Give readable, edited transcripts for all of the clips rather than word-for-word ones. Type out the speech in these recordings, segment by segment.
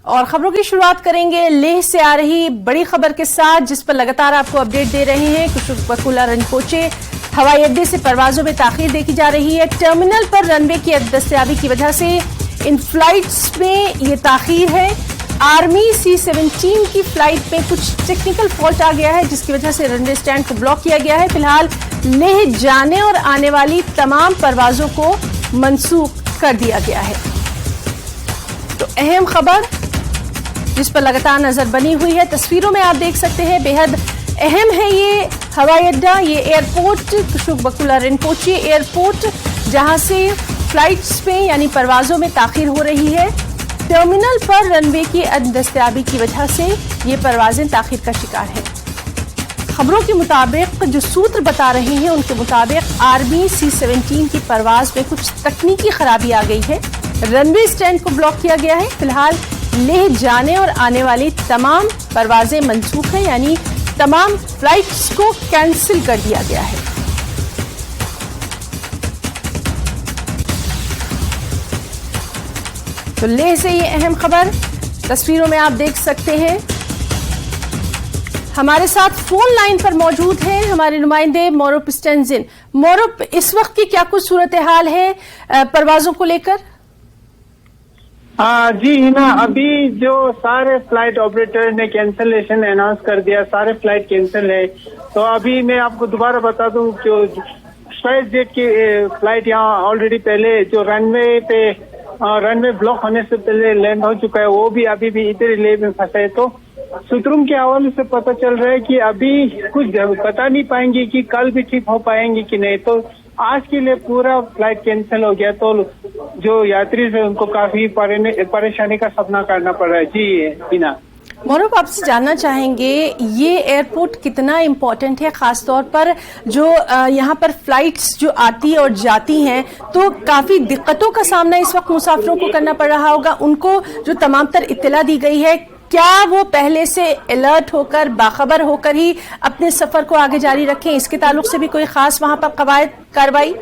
और खबरों की शुरुआत करेंगे लेह से आ रही बड़ी खबर के साथ, जिस पर लगातार आपको अपडेट दे रहे हैं। खुशबू बकुला रिनपोचे हवाई अड्डे से परवाजों में ताखीर देखी जा रही है। टर्मिनल पर रनवे की दस्तयाबी की वजह से इन फ्लाइट्स में ये ताखीर है। आर्मी C-17 की फ्लाइट में कुछ टेक्निकल फॉल्ट आ गया है, जिसकी वजह से रनवे स्टैंड को ब्लॉक किया गया है। फिलहाल लेह जाने और आने वाली तमाम परवाजों को मंसूख कर दिया गया है। तो अहम खबर जिस पर लगातार नजर बनी हुई है, तस्वीरों में आप देख सकते हैं, बेहद अहम है ये हवाई अड्डा, ये एयरपोर्ट खुशबू बकुला रिनपोचे एयरपोर्ट, जहां से फ्लाइट्स में यानी परवाजों में ताखीर हो रही है। टर्मिनल पर रनवे की अदस्तयाबी की वजह से ये परवाजें ताखीर का शिकार है। खबरों के मुताबिक जो सूत्र बता रहे हैं, उनके मुताबिक आर्मी C-17 की परवाज में कुछ तकनीकी खराबी आ गई है। रनवे स्टैंड को ब्लॉक किया गया है। फिलहाल लेह जाने और आने वाली तमाम परवाजें मंसूख हैं, यानी तमाम फ्लाइट्स को कैंसिल कर दिया गया है। तो लेह से ये अहम खबर तस्वीरों में आप देख सकते हैं। हमारे साथ फोन लाइन पर मौजूद हैं हमारे नुमाइंदे मोरुप स्टेंजिन। मोरुप, इस वक्त की क्या कुछ सूरत हाल है परवाजों को लेकर? जी हिना, अभी जो सारे फ्लाइट ऑपरेटर ने कैंसलेशन अनाउंस कर दिया, सारे फ्लाइट कैंसिल है। तो अभी मैं आपको दोबारा बता दूं कि स्पाइस जेट की फ्लाइट यहाँ ऑलरेडी पहले जो रनवे ब्लॉक होने से पहले लैंड हो चुका है, वो भी अभी भी इधर ही लेह में फंसा है। तो सूत्रों के हवाले से पता चल रहा है कि अभी कुछ बता नहीं पाएंगे कि कल भी ठीक हो पाएंगे कि नहीं। तो आज के लिए पूरा फ्लाइट कैंसिल हो गया, तो जो यात्री है उनको काफी परेशानी का सामना करना पड़ रहा है। जी हिना, मोरुप, आपसे जानना चाहेंगे ये एयरपोर्ट कितना इम्पोर्टेंट है, खासतौर पर जो यहाँ पर फ्लाइट्स जो आती और जाती हैं, तो काफी दिक्कतों का सामना इस वक्त मुसाफिरों को करना पड़ रहा होगा। उनको जो तमाम तर इत्तला दी गई है, क्या वो पहले से अलर्ट होकर बाखबर होकर ही अपने सफर को आगे जारी रखें? इसके ताल्लुक से भी कोई खास वहां पर कवायद कार्रवाई?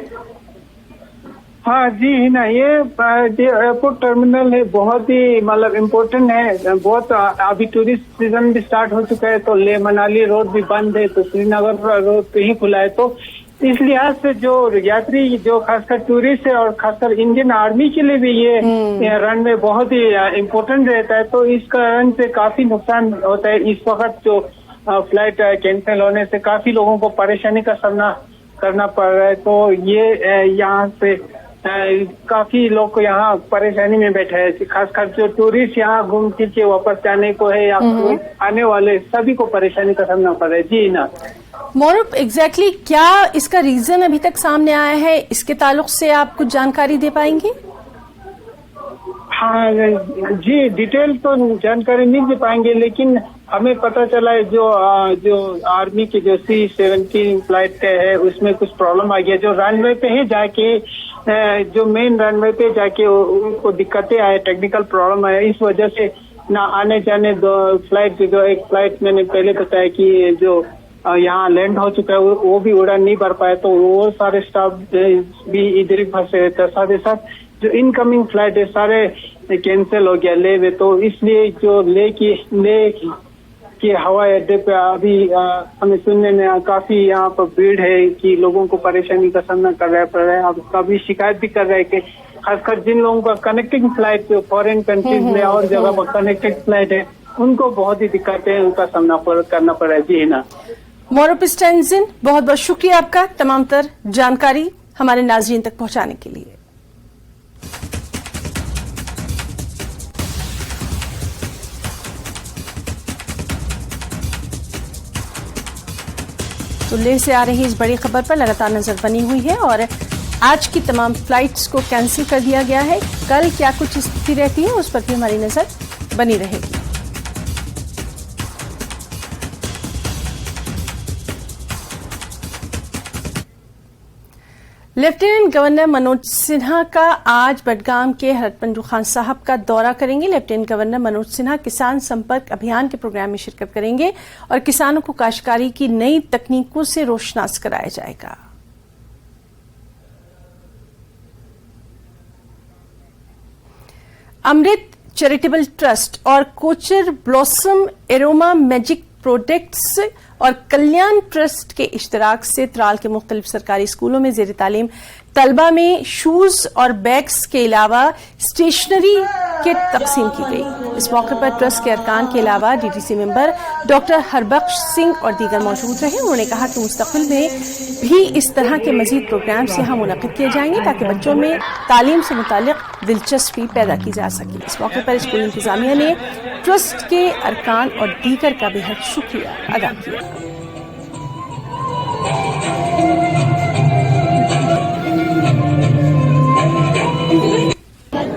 हाँ जी हिना, ये एयरपोर्ट टर्मिनल है, बहुत ही मतलब इम्पोर्टेंट है। बहुत अभी टूरिस्ट सीजन भी स्टार्ट हो चुका है, तो लेह मनाली रोड भी बंद है, तो श्रीनगर रोड पे ही खुला है। तो इस लिहाज से जो यात्री जो खासकर टूरिस्ट है और खासकर इंडियन आर्मी के लिए भी ये रनवे बहुत ही इम्पोर्टेंट रहता है। तो इस कारण से काफी नुकसान होता है। इस वक्त जो फ्लाइट कैंसिल होने से काफी लोगों को परेशानी का सामना करना पड़ रहा है। तो ये यहाँ से काफी लोग यहाँ परेशानी में बैठे हैं, खासकर जो टूरिस्ट यहाँ घूम फिर के वापस जाने को है या आने वाले सभी को परेशानी का सामना पड़ रहा है। जी ना मोरुप, एग्जैक्टली क्या इसका रीजन अभी तक सामने आया है? इसके ताल्लुक से आप कुछ जानकारी दे पाएंगे? हाँ जी, डिटेल तो जानकारी नहीं दे पाएंगे, लेकिन हमें पता चला है जो आर्मी की जो C-17 फ्लाइट है उसमें कुछ प्रॉब्लम आ गया। जो रनवे पे है जाके जो मेन रनवे पे जाके उनको दिक्कतें आए, टेक्निकल प्रॉब्लम आया, इस वजह से ना आने जाने दो फ्लाइट, जो एक फ्लाइट मैंने पहले बताया कि जो यहाँ लैंड हो चुका है वो भी उड़ान नहीं भर पाया, तो वो सारे स्टाफ भी इधर ही फंसे रहते हैं। साथ ही साथ जो इनकमिंग फ्लाइट है सारे कैंसिल हो गया लेह में। तो इसलिए जो लेह की हवाई अड्डे पे अभी हमें सुनने में काफी यहाँ पर भीड़ है कि लोगों को परेशानी का सामना कर रहा पड़ रहा है। अब कभी शिकायत भी कर रहे हैं कि खासकर जिन लोगों का कनेक्टिंग फ्लाइट जो फॉरेन कंट्रीज में और जगह पर कनेक्टेड फ्लाइट है, उनको बहुत ही दिक्कतें उनका सामना करना पड़ रहा है। जी ना मोरुप स्टेंजिन, बहुत बहुत शुक्रिया आपका तमाम तर जानकारी हमारे नाज़रीन तक पहुंचाने के लिए। तो लेह से आ रही इस बड़ी खबर पर लगातार नजर बनी हुई है और आज की तमाम फ्लाइट्स को कैंसिल कर दिया गया है। कल क्या कुछ स्थिति रहती है उस पर भी हमारी नजर बनी रहेगी। लेफ्टिनेंट गवर्नर मनोज सिन्हा का आज बडगाम के हरत मंजू खान साहब का दौरा करेंगे। लेफ्टिनेंट गवर्नर मनोज सिन्हा किसान संपर्क अभियान के प्रोग्राम में शिरकत करेंगे और किसानों को काश्तकारी की नई तकनीकों से रोशनास कराया जाएगा। अमृत चैरिटेबल ट्रस्ट और Kochar blossom aroma magic products और कल्याण ट्रस्ट के इश्तराक से त्राल के मुख्तलिफ सरकारी स्कूलों में ज़ेर तालीम तलबा में शूज और बैग्स के अलावा स्टेशनरी किट तकसीम की गई। इस मौके पर ट्रस्ट के अरकान के अलावा DDC member doctor Harbakhsh Singh और दीगर मौजूद रहे। उन्होंने कहा कि मुस्तकबिल में भी इस तरह के मजीद प्रोग्राम्स यहाँ मुनक़िद किए जाएंगे ताकि बच्चों में तालीम से मुतालिक दिलचस्पी पैदा की जा सके। इस मौके पर स्कूल इंतजामिया ने ट्रस्ट के अरकान और दीगर का बेहद शुक्रिया अदा किया।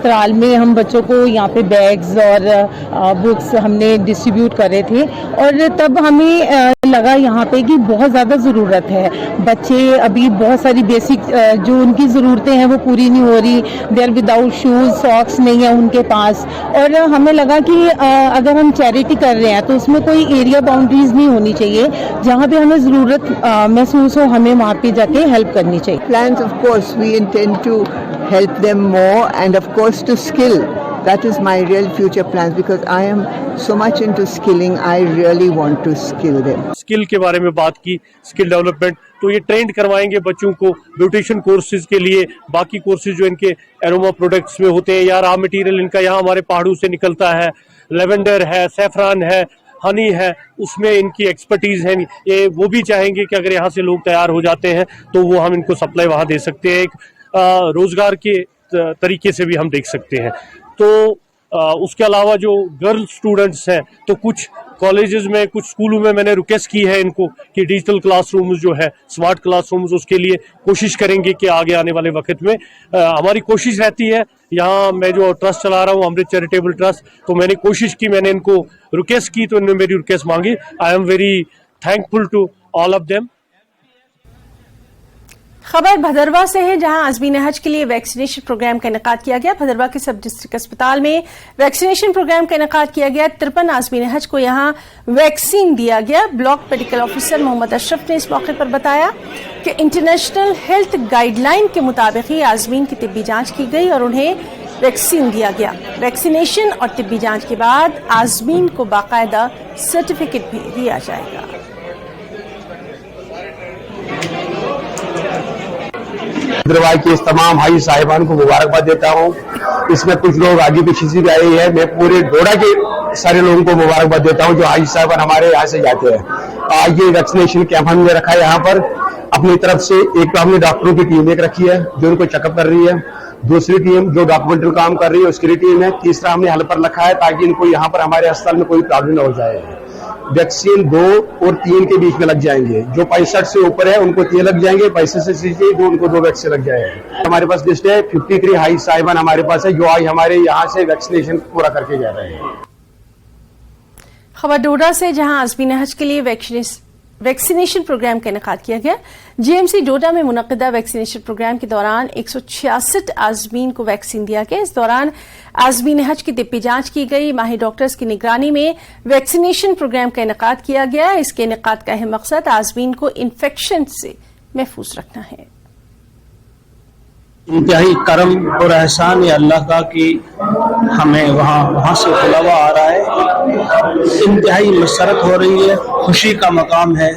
त्राल में हम बच्चों को यहाँ पे बैग्स और बुक्स हमने डिस्ट्रीब्यूट करे थे और तब हमें लगा यहाँ पे कि बहुत ज़्यादा ज़रूरत है। बच्चे अभी बहुत सारी बेसिक जो उनकी ज़रूरतें हैं वो पूरी नहीं हो रही। देयर विदाउट शूज़, सॉक्स नहीं है उनके पास। और हमें लगा कि अगर हम चैरिटी कर रहे हैं तो उसमें कोई एरिया बाउंड्रीज नहीं होनी चाहिए। जहाँ पे हमें ज़रूरत महसूस हो हमें वहाँ पे जाके हेल्प करनी चाहिए। Plans, of course, we intend to help them more and of course to skill. That is my real future plans because I am so much into skilling. I really want to skill them. Skill के बारे में बात की, skill development, तो ये trend करवाएंगे बच्चों को ब्यूटिशियन कोर्सेज के लिए। बाकी कोर्सेज जो इनके एरोमा प्रोडक्ट्स में होते हैं या रॉ मटेरियल इनका यहाँ हमारे पहाड़ों से निकलता है, लेवेंडर है, सैफरान है, हनी है, उसमें इनकी एक्सपर्टीज है। ये वो भी चाहेंगे कि अगर यहाँ से लोग तैयार हो जाते हैं तो वो हम इनको सप्लाई वहाँ दे सकते हैं। एक रोजगार के तरीके से भी हम देख सकते हैं। तो उसके अलावा जो गर्ल स्टूडेंट्स हैं तो कुछ कॉलेजेस में, कुछ स्कूलों में मैंने रिक्वेस्ट की है इनको कि डिजिटल क्लासरूम्स जो है, स्मार्ट क्लासरूम्स, उसके लिए कोशिश करेंगे कि आगे आने वाले वक्त में हमारी कोशिश रहती है। यहाँ मैं जो ट्रस्ट चला रहा हूँ अमृत चैरिटेबल ट्रस्ट, तो मैंने कोशिश की, मैंने इनको रिक्वेस्ट की तो इन्होंने मेरी रिक्वेस्ट मांगी। I am very thankful to all of them. खबर भदरवा से है जहां आज़मीन हज के लिए वैक्सीनेशन प्रोग्राम का इनेकाद किया गया। भदरवा के सब डिस्ट्रिक्ट अस्पताल में वैक्सीनेशन प्रोग्राम का इनेकाद किया गया। 53 आज़मीन हज को यहां वैक्सीन दिया गया। Block medical officer Mohammad Ashraf ने इस मौके पर बताया कि इंटरनेशनल हेल्थ गाइडलाइन के मुताबिक ही आज़मीन की तिब्बी जांच की गई और उन्हें वैक्सीन दिया गया। वैक्सीनेशन और तिब्बी जांच के बाद आज़मीन को बाकायदा सर्टिफिकेट भी दिया जाएगा। भद्रवाही के इस तमाम हाजी साहिबान को मुबारकबाद देता हूँ। इसमें कुछ लोग आगे पीछे से भी आए हैं। मैं पूरे डोडा के सारे लोगों को मुबारकबाद देता हूँ जो हाजी साहिबान हमारे यहाँ से जाते हैं। आज ये वैक्सीनेशन कैंप हमने रखा है यहाँ पर अपनी तरफ से। एक तो हमने डॉक्टरों की टीम एक रखी है जो उनको चेकअप कर रही है, दूसरी टीम जो डॉक्यूमेंट्री काम कर रही है उसकी टीम है, तीसरा हमने हेल्पर रखा है ताकि इनको यहाँ पर हमारे अस्पताल में कोई प्रॉब्लम न हो जाए। वैक्सीन 2 और 3 के बीच में लग जाएंगे। जो 65 से ऊपर है उनको 3 लग जाएंगे, 65 से नीचे जो उनको 2 वैक्सीन लग जाएंगे। हमारे पास लिस्ट है 53 हाई साहिबान हमारे पास है जो आज हमारे यहाँ से वैक्सीनेशन पूरा करके जा रहे हैं। खबर डोडा से जहां आज़मीन हज के लिए वैक्सीनेशन प्रोग्राम का इनेकाद किया गया। जीएमसी डोडा में मुनक्किदा वैक्सीनेशन प्रोग्राम के दौरान 166 आज़मीन को वैक्सीन दिया गया। इस दौरान आज़मीन हज की तिब्बी जांच की गई। माहिर डॉक्टर्स की निगरानी में वैक्सीनेशन प्रोग्राम का इनेकाद किया गया। इसके इनेकाद का अहम मकसद आज़मीन को इन्फेक्शन से महफूज रखना है। इंतहाई करम और एहसान है अल्लाह का कि हमें वहाँ से बुलावा आ रहा है। इंतहाई मसरत हो रही है, खुशी का मकाम है।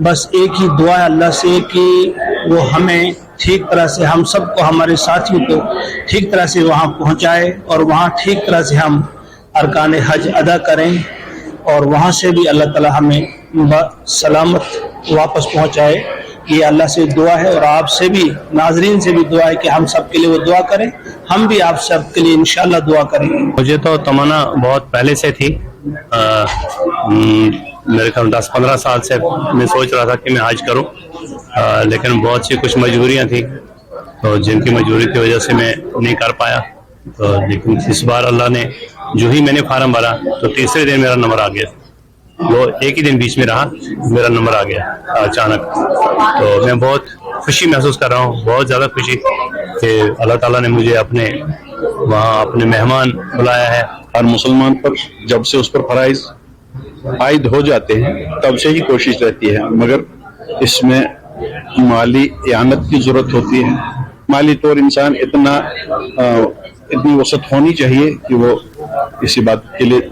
बस एक ही दुआ है अल्लाह से कि वो हमें ठीक तरह से, हम सबको, हमारे साथियों को ठीक तरह से वहाँ पहुँचाए और वहाँ ठीक तरह से हम अरकान हज अदा करें और वहाँ से भी अल्लाह ताला हमें सलामत वापस पहुँचाए। ये अल्लाह से दुआ है और आपसे भी, नाजरीन से भी दुआ है कि हम सब के लिए वो दुआ करें। हम भी आप सब के लिए इंशाल्लाह दुआ करेंगे। मुझे तो तमन्ना बहुत पहले से थी। मेरे ख्याल 10-15 साल से मैं सोच रहा था कि मैं हज करूं, लेकिन बहुत सी कुछ मजबूरियां थी तो जिनकी मजबूरी की वजह से मैं नहीं कर पाया। तो लेकिन इस बार अल्लाह ने, जो ही मैंने फार्म भरा तो तीसरे दिन मेरा नंबर आ गया। वो एक ही दिन बीच में रहा, मेरा नंबर आ गया अचानक। तो मैं बहुत खुशी महसूस कर रहा हूँ, बहुत ज़्यादा खुशी कि अल्लाह ताला ने मुझे अपने वहाँ अपने मेहमान बुलाया है। हर मुसलमान पर जब से उस पर फराइज आयद हो जाते हैं तब से ही कोशिश रहती है, मगर इसमें माली इआनत की जरूरत होती है। माली तौर इंसान इतनी वसत होनी चाहिए कि वो इसी बात के लिए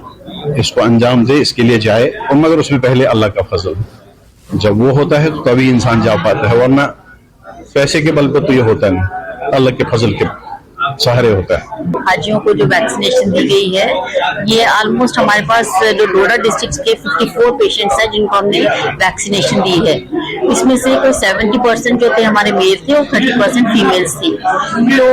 इसको अंजाम दे, इसके लिए जाए, और मगर उसमें पहले अल्लाह का फजल, जब वो होता है तो तभी इंसान जा पाता है, वरना पैसे के बल पर तो ये होता नहीं, अल्लाह के फजल के सहारे होता है। हाजियों को जो वैक्सीनेशन दी गई है, ये ऑलमोस्ट हमारे पास जो डोडा डिस्ट्रिक्ट के 54 पेशेंट्स हैं जिनको हमने वैक्सीनेशन दी है। इसमें से कोई 70% जो थे हमारे मेल थे और 30% फीमेल्स थी। तो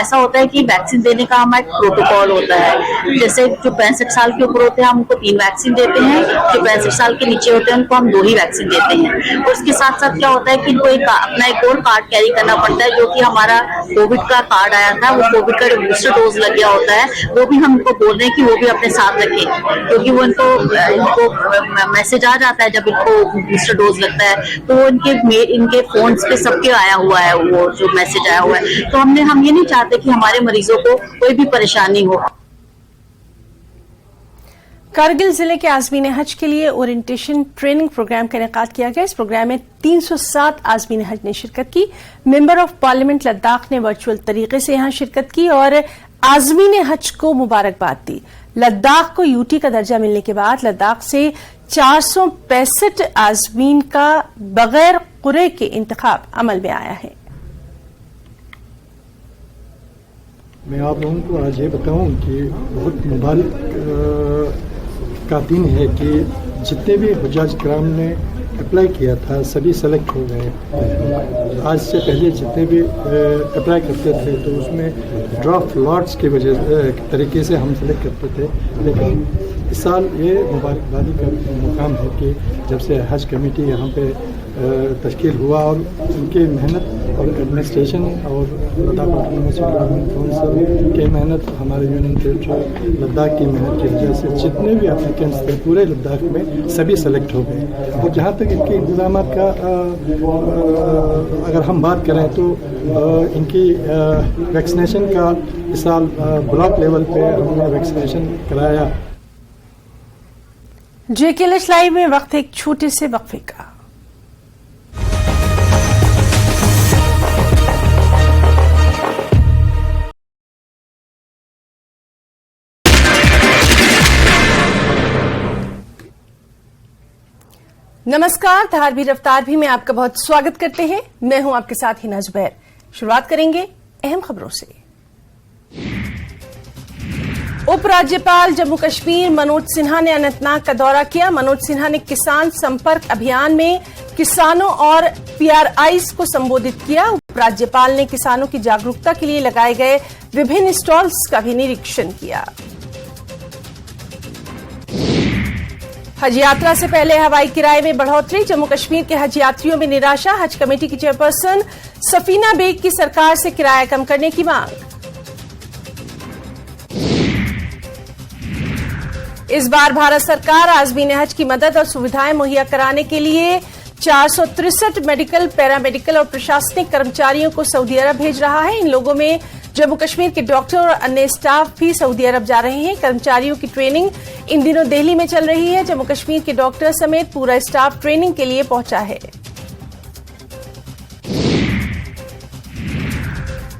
ऐसा होता है कि वैक्सीन देने का हमारा एक प्रोटोकॉल होता है। जैसे जो 65 साल के ऊपर होते हैं हम उनको 3 वैक्सीन देते हैं, जो 65 साल के नीचे होते हैं उनको हम 2 ही वैक्सीन देते हैं। और उसके साथ साथ क्या होता है कि इनको अपना एक और कार्ड कैरी करना पड़ता है, जो कि हमारा कोविड का कार्ड आया था, वो कोविड का जो बूस्टर डोज लग गया होता है, वो भी हम इनको बोल रहे हैं कि वो भी अपने साथ रखें, क्योंकि वो इनको मैसेज आ जाता है जब इनको बूस्टर डोज लगता है, तो वो इनके फोन्स पे सबके आया हुआ है वो जो मैसेज आया हुआ है। तो हम ये नहीं चाहते कि हमारे मरीजों को कोई भी परेशानी हो। कारगिल जिले के आज़मीन हज के लिए ओरिएंटेशन ट्रेनिंग प्रोग्राम का इनेकाद किया गया। इस प्रोग्राम में 307 आज़मीन हज ने शिरकत की। मेंबर ऑफ पार्लियामेंट लद्दाख ने वर्चुअल तरीके से यहां शिरकत की और आज़मीन हज को मुबारकबाद दी। लद्दाख को यूटी का दर्जा मिलने के बाद लद्दाख से 465 आज़मीन का बगैर कुरे के इंतखाब अमल में आया है। मैं आप लोगों को आज ये बताऊं कि बहुत मुबारक का दिन है कि जितने भी हुज्जाज किराम ने अप्लाई किया था सभी सेलेक्ट हो गए। आज से पहले जितने भी अप्लाई करते थे तो उसमें ड्राफ्ट लॉट्स की वजह तरीके से हम सेलेक्ट करते थे, लेकिन इस साल ये मुबारकबादी का मुकाम है कि जब से हज कमेटी यहाँ पे तश्कील हुआ और उनकी मेहनत और एडमिनिस्ट्रेशन और लद्दाख ऑटोनोमस गवर्नमेंट काउंसिल की मेहनत, हमारे यूनियन टेरिटरी लद्दाख की मेहनत की वजह से जितने भी एप्लीकेंट्स थे पूरे लद्दाख में सभी सेलेक्ट हो गए। और जहाँ तक इनके इंतजाम का अगर हम बात करें तो इनकी वैक्सीनेशन का इस साल ब्लॉक लेवल पे हमने वैक्सीनेशन कराया। JKLH लाइव में वक्त एक छोटे से वक्फे का। नमस्कार, धारवी रफ्तार भी में आपका बहुत स्वागत करते हैं। मैं हूं आपके साथ हिना जुबैर। शुरुआत करेंगे अहम खबरों से। उपराज्यपाल जम्मू कश्मीर मनोज सिन्हा ने अनंतनाग का दौरा किया। मनोज सिन्हा ने किसान संपर्क अभियान में किसानों और PRIs को संबोधित किया। उपराज्यपाल ने किसानों की जागरूकता के लिए लगाए गए विभिन्न स्टॉल्स का भी निरीक्षण किया। हज यात्रा से पहले हवाई किराए में बढ़ोतरी, जम्मू कश्मीर के हज यात्रियों में निराशा। हज कमेटी की चेयरपर्सन सफीना बेग की सरकार से किराया कम करने की मांग। इस बार भारत सरकार आज़मीन हज की मदद और सुविधाएं मुहैया कराने के लिए 463 मेडिकल, पैरामेडिकल और प्रशासनिक कर्मचारियों को सऊदी अरब भेज रहा है। इन लोगों में जम्मू कश्मीर के डॉक्टर और अन्य स्टाफ भी सऊदी अरब जा रहे हैं। कर्मचारियों की ट्रेनिंग इन दिनों दिल्ली में चल रही है। जम्मू कश्मीर के डॉक्टर समेत पूरा स्टाफ ट्रेनिंग के लिए पहुंचा है।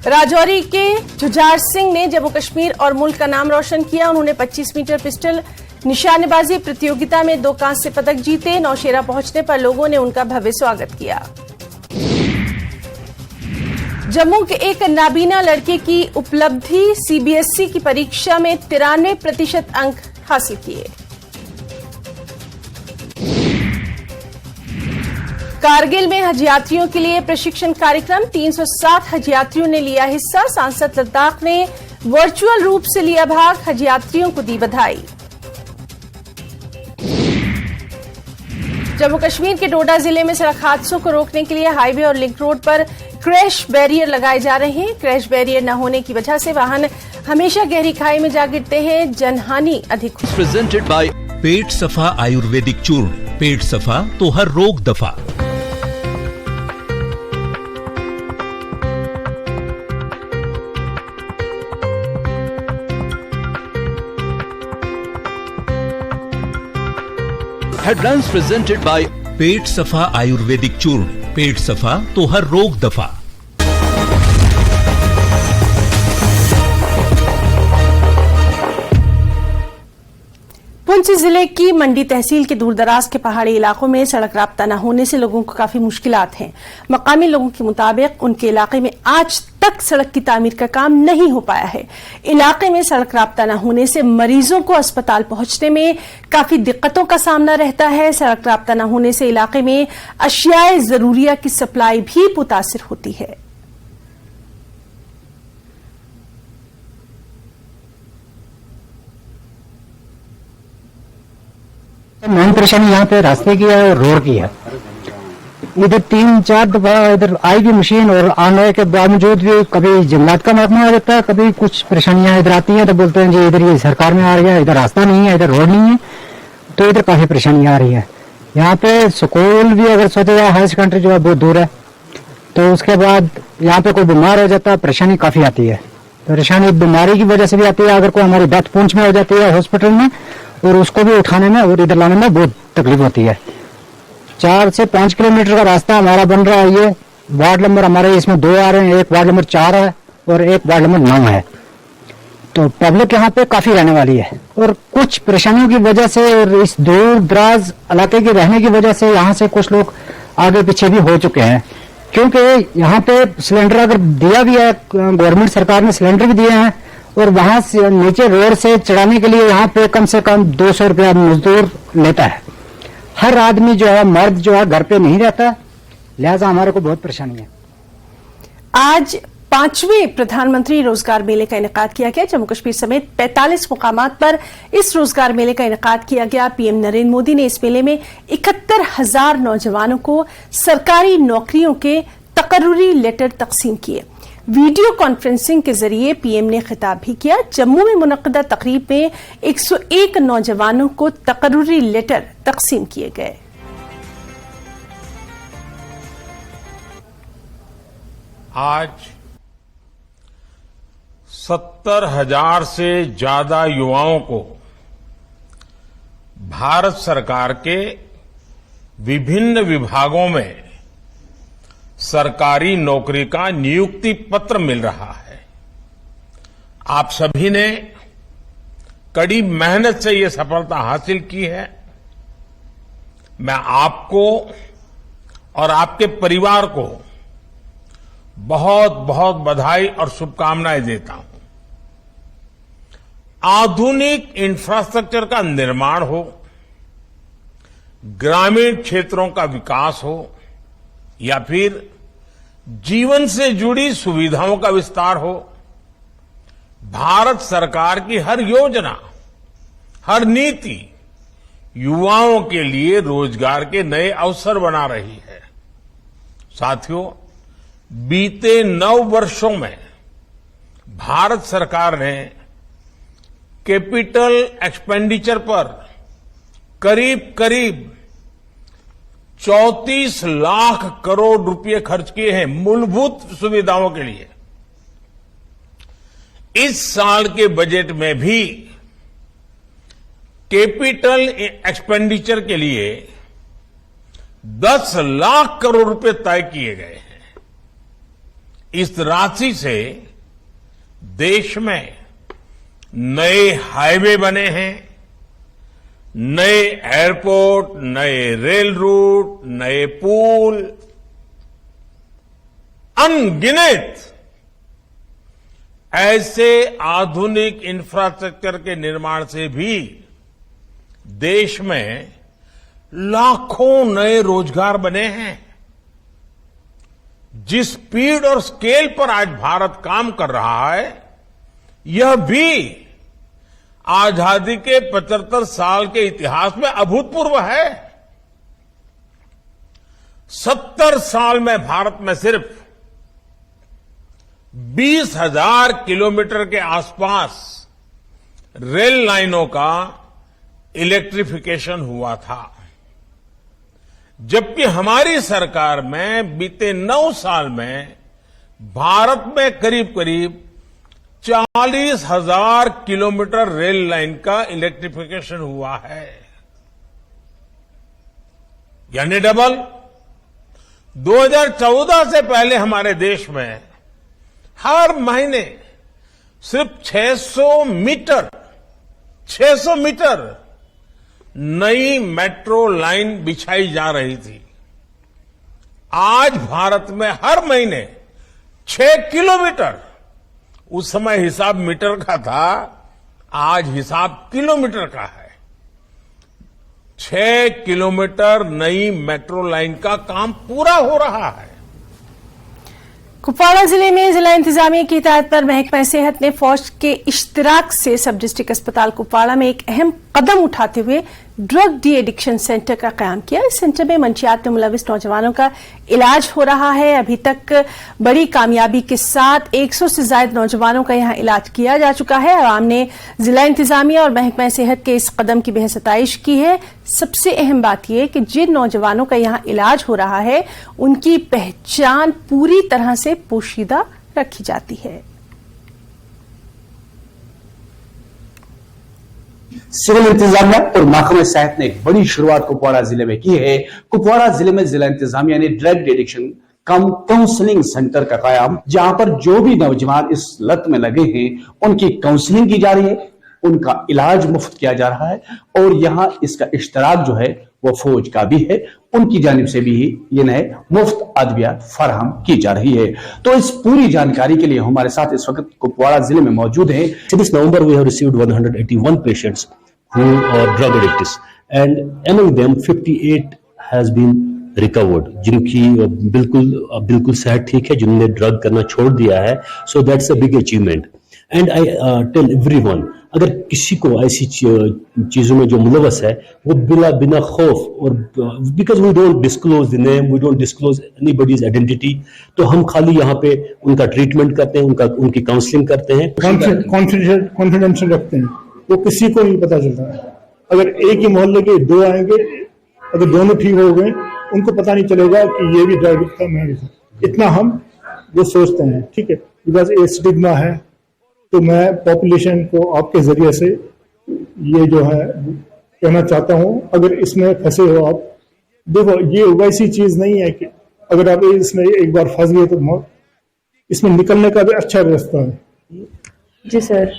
राजौरी के जुझार सिंह ने जम्मू कश्मीर और मुल्क का नाम रोशन किया। उन्होंने 25 मीटर पिस्टल निशानेबाजी प्रतियोगिता में 2 कांस्य पदक जीते। नौशेरा पहुंचने पर लोगों ने उनका भव्य स्वागत किया। जम्मू के एक नाबीना लड़के की उपलब्धि, CBSE की परीक्षा में 93% अंक हासिल किए। कारगिल में हज यात्रियों के लिए प्रशिक्षण कार्यक्रम, 307 हज यात्रियों ने लिया हिस्सा। सांसद लद्दाख ने वर्चुअल रूप से लिया भाग, हज यात्रियों को दी बधाई। जम्मू कश्मीर के डोडा जिले में सड़क हादसों को रोकने के लिए हाईवे और लिंक रोड पर क्रैश बैरियर लगाए जा रहे हैं। क्रैश बैरियर न होने की वजह से वाहन हमेशा गहरी खाई में जा गिरते हैं, जनहानि अधिक। प्रेजेंटेड बाय पेट सफा आयुर्वेदिक चूर्ण, पेट सफा तो हर रोग दफा। हेडलाइंस प्रेजेंटेड बाय पेट सफा आयुर्वेदिक चूर्ण, पेट सफा तो हर रोग दफा। करीमगंज जिले की मंडी तहसील के दूरदराज के पहाड़ी इलाकों में सड़क राब्ता न होने से लोगों को काफी मुश्किलात हैं। मकामी लोगों के मुताबिक उनके इलाके में आज तक सड़क की तामीर का काम नहीं हो पाया है। इलाके में सड़क राब्ता न होने से मरीजों को अस्पताल पहुंचने में काफी दिक्कतों का सामना रहता है। सड़क राब्ता न होने से इलाके में अशियाए जरूरिया की सप्लाई भी मुतासिर होती है। मेन परेशानी यहाँ पे रास्ते की है और रोड की है। इधर 3-4 दफा इधर आई भी मशीन और आने के बावजूद भी कभी जंगलात का महकमा आ जाता है, कभी कुछ परेशानियां इधर आती हैं तो बोलते हैं जी इधर ये सरकार में आ रही है, इधर रास्ता नहीं है, इधर रोड नहीं है, तो इधर काफी परेशानियां आ रही है। यहाँ पे स्कूल भी अगर सोचा जाए हायर सेकेंडरी जो है बहुत दूर है, तो उसके बाद यहाँ पे कोई बीमार हो जाता है परेशानी काफी आती है। परेशानी बीमारी की वजह से भी आती है, अगर कोई हमारी डेथ पूंछ में हो जाती है हॉस्पिटल में और उसको भी उठाने में और इधर लाने में बहुत तकलीफ होती है। 4 से 5 किलोमीटर का रास्ता हमारा बन रहा है। ये वार्ड नंबर हमारे इसमें 2 आ रहे हैं, एक वार्ड नंबर 4 है और एक वार्ड नंबर 9 है। तो पब्लिक यहाँ पे काफी रहने वाली है और कुछ परेशानियों की वजह से और इस दूर दराज इलाके के रहने की वजह से यहाँ से कुछ लोग आगे पीछे भी हो चुके हैं, क्योंकि यहाँ पे सिलेंडर अगर दिया भी है, गवर्नमेंट सरकार ने सिलेंडर भी दिए हैं और वहां से नीचे रोड से चढ़ाने के लिए यहाँ पे कम से कम 200 रुपया मजदूर लेता है। हर आदमी जो है मर्द जो है घर पे नहीं रहता, लिहाजा हमारे को बहुत परेशानी है। आज 5वें प्रधानमंत्री रोजगार मेले का इनेकाद किया गया। जम्मू कश्मीर समेत 45 मुकामात पर इस रोजगार मेले का इनेकाद किया गया। पीएम नरेंद्र मोदी ने इस मेले में 71,000 नौजवानों को सरकारी नौकरियों के तकर्रुरी लेटर तकसीम किए। वीडियो कॉन्फ्रेंसिंग के जरिए पीएम ने खिताब भी किया। जम्मू में मुनक्किदा तकरीब में 101 नौजवानों को तकर्रुरी लेटर तकसीम किए गए। आज 70,000 से ज्यादा युवाओं को भारत सरकार के विभिन्न विभागों में सरकारी नौकरी का नियुक्ति पत्र मिल रहा है। आप सभी ने कड़ी मेहनत से ये सफलता हासिल की है। मैं आपको और आपके परिवार को बहुत बहुत बधाई और शुभकामनाएं देता हूं। आधुनिक इंफ्रास्ट्रक्चर का निर्माण हो, ग्रामीण क्षेत्रों का विकास हो या फिर जीवन से जुड़ी सुविधाओं का विस्तार हो, भारत सरकार की हर योजना, हर नीति युवाओं के लिए रोजगार के नए अवसर बना रही है। साथियों, बीते 9 वर्षों में भारत सरकार ने कैपिटल एक्सपेंडिचर पर करीब 34 लाख करोड़ रुपए खर्च किए हैं मूलभूत सुविधाओं के लिए। इस साल के बजट में भी कैपिटल एक्सपेंडिचर के लिए 10 लाख करोड़ रुपए तय किए गए हैं। इस राशि से देश में नए हाईवे बने हैं, नए एयरपोर्ट, नए रेल रूट, नए पुल, अनगिनत ऐसे आधुनिक इंफ्रास्ट्रक्चर के निर्माण से भी देश में लाखों नए रोजगार बने हैं। जिस स्पीड और स्केल पर आज भारत काम कर रहा है, यह भी आजादी के 75 साल के इतिहास में अभूतपूर्व है। 70 साल में भारत में सिर्फ 20,000 किलोमीटर के आसपास रेल लाइनों का इलेक्ट्रिफिकेशन हुआ था, जबकि हमारी सरकार में बीते 9 साल में भारत में करीब 40,000 किलोमीटर रेल लाइन का इलेक्ट्रिफिकेशन हुआ है, यानी डबल। 2014 से पहले हमारे देश में हर महीने सिर्फ 600 मीटर नई मेट्रो लाइन बिछाई जा रही थी। आज भारत में हर महीने 6 किलोमीटर, उस समय हिसाब मीटर का था, आज हिसाब किलोमीटर का है। 6 किलोमीटर नई मेट्रो लाइन का काम पूरा हो रहा है। कुपवाड़ा जिले में जिला इंतजामिया की हिदायत पर महकमा सेहत ने फौज के इश्तिराक से सब डिस्ट्रिक्ट अस्पताल कुपवाड़ा में एक अहम कदम उठाते हुए ड्रग डी एडिक्शन सेंटर का कायम किया। इस सेंटर में मंशियात में मुलविस नौजवानों का इलाज हो रहा है। अभी तक बड़ी कामयाबी के साथ 100 से ज्यादा नौजवानों का यहां इलाज किया जा चुका है। आवाम ने जिला इंतजामिया और महकमा सेहत के इस कदम की बेहद सताइश की है। सबसे अहम बात यह कि जिन नौजवानों का यहां इलाज हो रहा है उनकी पहचान पूरी तरह से पोशीदा रखी जाती है। सिविल इंतजामिया और महकमा सेहत ने एक बड़ी शुरुआत कुपवाड़ा जिले में की है। कुपवाड़ा जिले में जिला इंतजामिया ने ड्रग एडिक्शन कम काउंसलिंग सेंटर का कायम, जहां पर जो भी नौजवान इस लत में लगे हैं उनकी काउंसलिंग की जा रही है, उनका इलाज मुफ्त किया जा रहा है और यहाँ इसका इश्तराक जो है वो फौज का भी है, उनकी जानिब से भी ये नए मुफ्त अद्वियात फराहम की जा रही है। तो इस पूरी जानकारी के लिए हमारे साथ इस वक्त कुपवाड़ा जिले में मौजूद हैं। This November we have received 181 patients who are drug addicts and among them 58 has been recovered, जिनकी बिल्कुल सेहत ठीक है, जिन्होंने ड्रग करना छोड़ दिया है। So that's a big achievement and I tell everyone, अगर किसी को ऐसी चीजों में जो मुलवस है वो बिना खौफ और because we don't disclose the name, we don't disclose anybody's identity, तो हम खाली यहाँ पे उनका ट्रीटमेंट करते हैं, उनकी काउंसलिंग करते हैं, कॉन्फिडेंशियल रखते हैं, वो किसी को नहीं पता चलता है। अगर एक ही मोहल्ले के 2 आएंगे, अगर दोनों ठीक हो गए उनको पता नहीं चलेगा कि ये भी ड्रग था, मैं भी था। इतना हम वो सोचते हैं, ठीक है, बिकॉज ये स्टिग्मा है। तो मैं पॉपुलेशन को आपके जरिए से ये जो है कहना चाहता हूँ, अगर इसमें फंसे हो आप, देखो ये वैसी चीज नहीं है कि अगर आप इसमें एक बार फंस गए तो इसमें निकलने का भी अच्छा रास्ता है। जी सर,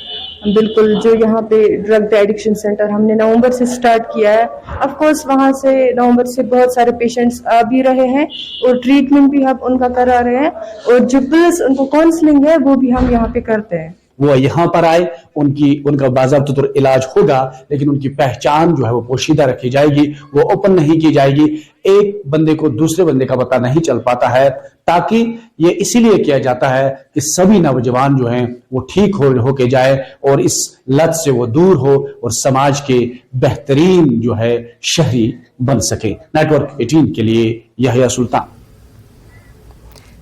बिल्कुल। जो यहाँ पे ड्रग एडिक्शन सेंटर हमने नवंबर से स्टार्ट किया है, ऑफ कोर्स वहाँ से नवंबर से बहुत सारे पेशेंट्स आ भी रहे हैं और ट्रीटमेंट भी हम उनका करा रहे हैं और जो प्लस उनको काउंसलिंग है वो भी हम यहाँ पे करते हैं। वो यहाँ पर आए, उनका बाज़ाब्ता तौर इलाज होगा, लेकिन उनकी पहचान जो है वो पोशीदा रखी जाएगी, वो ओपन नहीं की जाएगी। एक बंदे को दूसरे बंदे का पता नहीं चल पाता है, ताकि ये इसीलिए किया जाता है कि सभी नौजवान जो हैं वो ठीक होके जाए और इस लत से वो दूर हो और समाज के बेहतरीन जो है शहरी बन सके। नेटवर्क 18 के लिए यहया सुल्तान।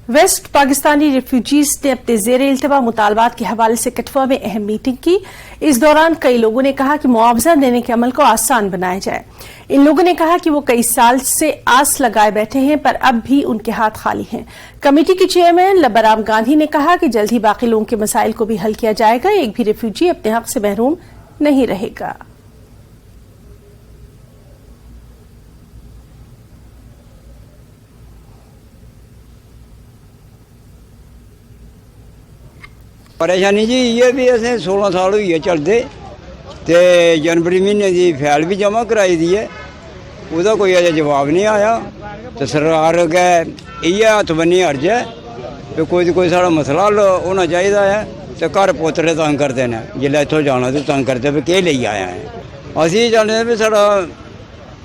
वेस्ट पाकिस्तानी रिफ्यूजीज ने अपने ज़ेर इल्तवा मुतालबात के हवाले से कठुआ में अहम मीटिंग की। इस दौरान कई लोगों ने कहा कि मुआवजा देने के अमल को आसान बनाया जाए। इन लोगों ने कहा कि वो कई साल से आस लगाए बैठे हैं, पर अब भी उनके हाथ खाली हैं। कमेटी के चेयरमैन लब्बराम गांधी ने कहा कि जल्द ही बाकी लोगों के मसाइल को भी हल किया जाएगा। एक भी रिफ्यूजी अपने हक से महरूम नहीं रहेगा। परेशानी जी ये भी असें 16 साल हुई है चलते, तो जनवरी महीने की फाइल भी जमा कराई दी है, उसका कोई अजे जवाब नहीं आया। तो सरकार अग्गै इयै हत्थ बन्नी अर्ज है कि कोई साढ़ा मसला हल होना चाहिए है। तो घर पोतरे तंग करते हैं, जिसलै इत्थों जाना तो तंग करते भी केह् लेई आया है। असीं चाहते भी साढ़ा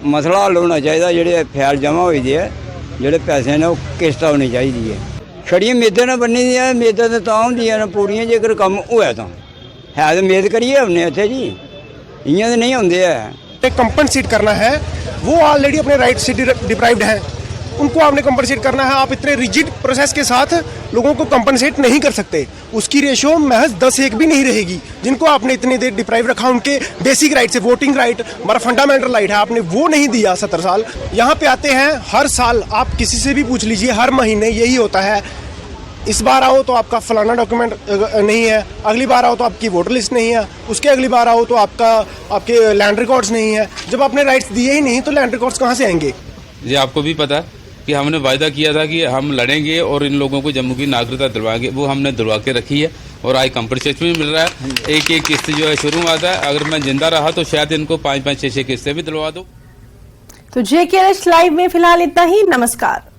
मसला हल होना चाहिए, जेह्ड़े फाइल जमा होई दी है, जेह्ड़े पैसे ने किस्त होनी चाहिए है। छड़ियां मेदां ने बनी दियां, मेदां तो तां होंदियां न पूरियां जेकर कम्म होऐ तां, है तो मेद करिए हमने इत्थे जी, इयां तो नहीं होंदे है। कंपनसेट करना है, वो ऑलरेडी अपने राइट से डिप्राइव्ड है, उनको आपने कंपनसेट करना है। आप इतने रिजिड प्रोसेस के साथ लोगों को कंपनसेट नहीं कर सकते। उसकी रेशो महज 10-1 भी नहीं रहेगी। जिनको आपने इतनी देर डिप्राइव रखा, उनके बेसिक राइट से, वोटिंग राइट हमारा फंडामेंटल राइट है, आपने वो नहीं दिया 17 साल। यहाँ पे आते हैं हर साल, आप किसी से भी पूछ लीजिए, हर महीने यही होता है। इस बार आओ तो आपका फलाना डॉक्यूमेंट नहीं है, अगली बार आओ तो आपकी वोटर लिस्ट नहीं है, उसके अगली बार आओ तो आपके लैंड रिकॉर्ड्स नहीं है। जब आपने राइट्स दिए ही नहीं तो लैंड रिकॉर्ड्स कहाँ से आएंगे? जी आपको भी पता है कि हमने वायदा किया था कि हम लड़ेंगे और इन लोगों को जम्मू की नागरिकता दिलवाएंगे, वो हमने दिलवा के रखी है। और आई कंपनसेशन भी मिल रहा है। एक एक किस्त जो है शुरू आता है, अगर मैं जिंदा रहा तो शायद इनको 5-5, 6-6 किस्तें भी दिलवा दूं। तो JKLH लाइव में फिलहाल इतना ही। नमस्कार।